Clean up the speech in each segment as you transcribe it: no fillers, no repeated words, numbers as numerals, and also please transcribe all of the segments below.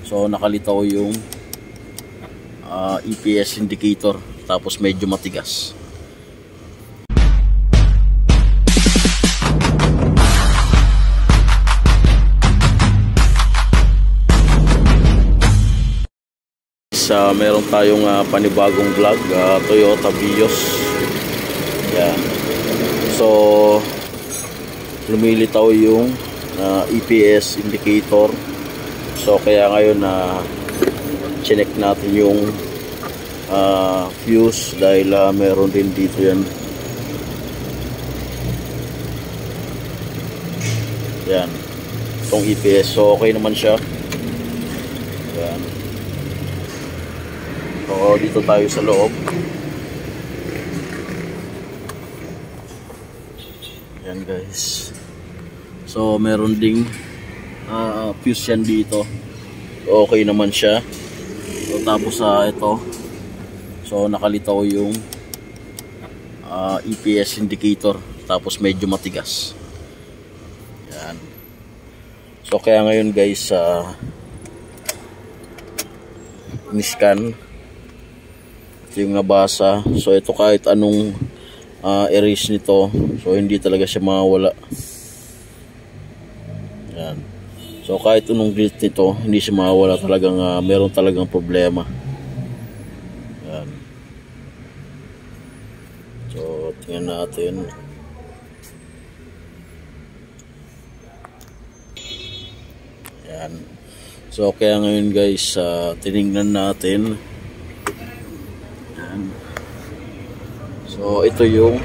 So nakalitaw yung EPS indicator, tapos medyo matigas. Meron tayong panibagong vlog, Toyota Vios. Yan. So lumilitaw yung EPS indicator. So kaya ngayon chinek natin yung fuse dahil meron din dito yan. Yan. Itong EPS. So okay naman siya. Yan. So dito tayo sa loob. Yan guys. So meron ding fuse yan dito. So, okay naman siya. So tapos ito. So nakalitaw yung EPS indicator, tapos medyo matigas. Yan. So kaya ngayon guys ni-scan yung nabasa. So ito kahit anong erase nito, so hindi talaga siya mawala. Yan. So kahit anong delete nito, hindi siya mawala, talagang meron talagang problema. Yan. So tingnan natin. Yan. So kaya ngayon guys tinignan natin. Yan. So ito yung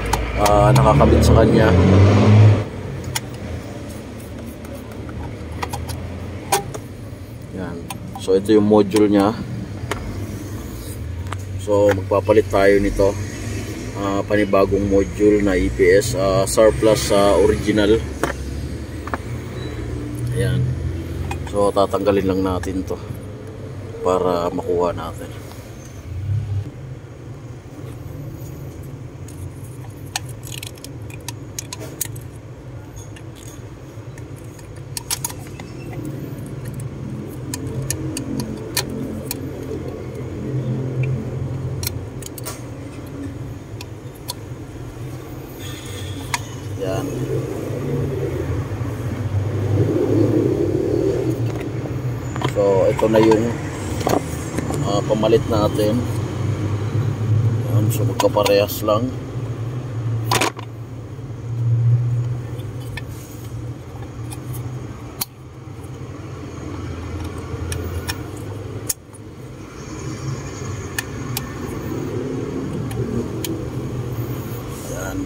nakakabit sa kanya. Yan. So ito yung module nya. So magpapalit tayo nito. Panibagong module na EPS, surplus original. Ayan. So tatanggalin lang natin to para makuha natin. Yan. So ito na yung pamalit natin. Yan. So magkaparehas lang. Yan.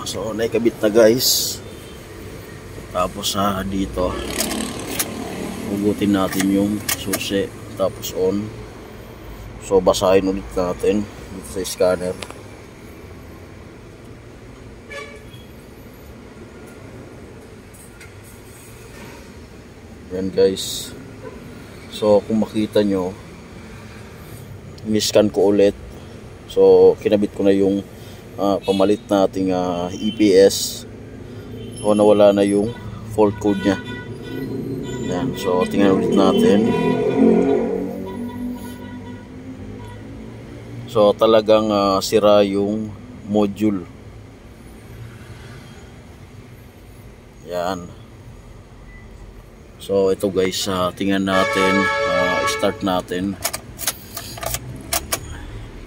So naikabit na guys. Tapos dito hugutin natin yung susi, tapos on. So basahin ulit natin dito sa scanner. Yan guys. So kung makita nyo, ni-scan ko ulit. So kinabit ko na yung pamalit nating EPS. So nawala na yung fault code nya. Yan. So tingnan ulit natin. So talagang sira yung module. Yan. So ito guys, tingnan natin, start natin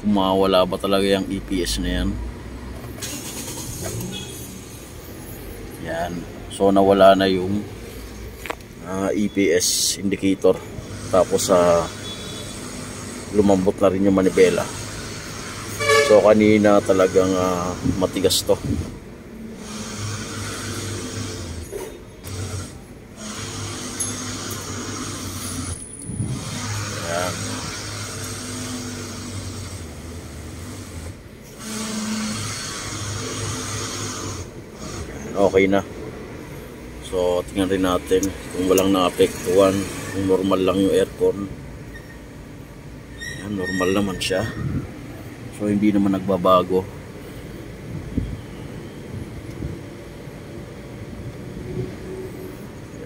kung mawala ba talaga yung EPS na yan. Yan. So nawala na yung EPS indicator, tapos lumambot na rin yung manibela. So kanina talagang matigas to. Yan. Okay na. So tingnan rin natin kung walang naapektuhan, kung normal lang yung aircon. Yan, normal naman siya. So hindi naman nagbabago.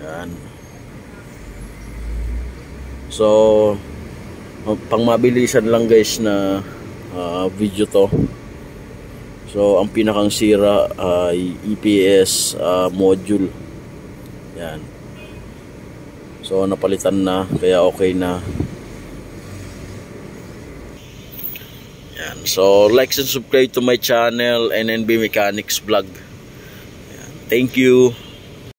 Yan. So pang mabilisan lang guys na video to. So ang pinakang sira ay EPS module. Yan. So napalitan na, kaya okay na. Yan. So like and subscribe to my channel, NNB Mechanics Vlog. Yan. Thank you.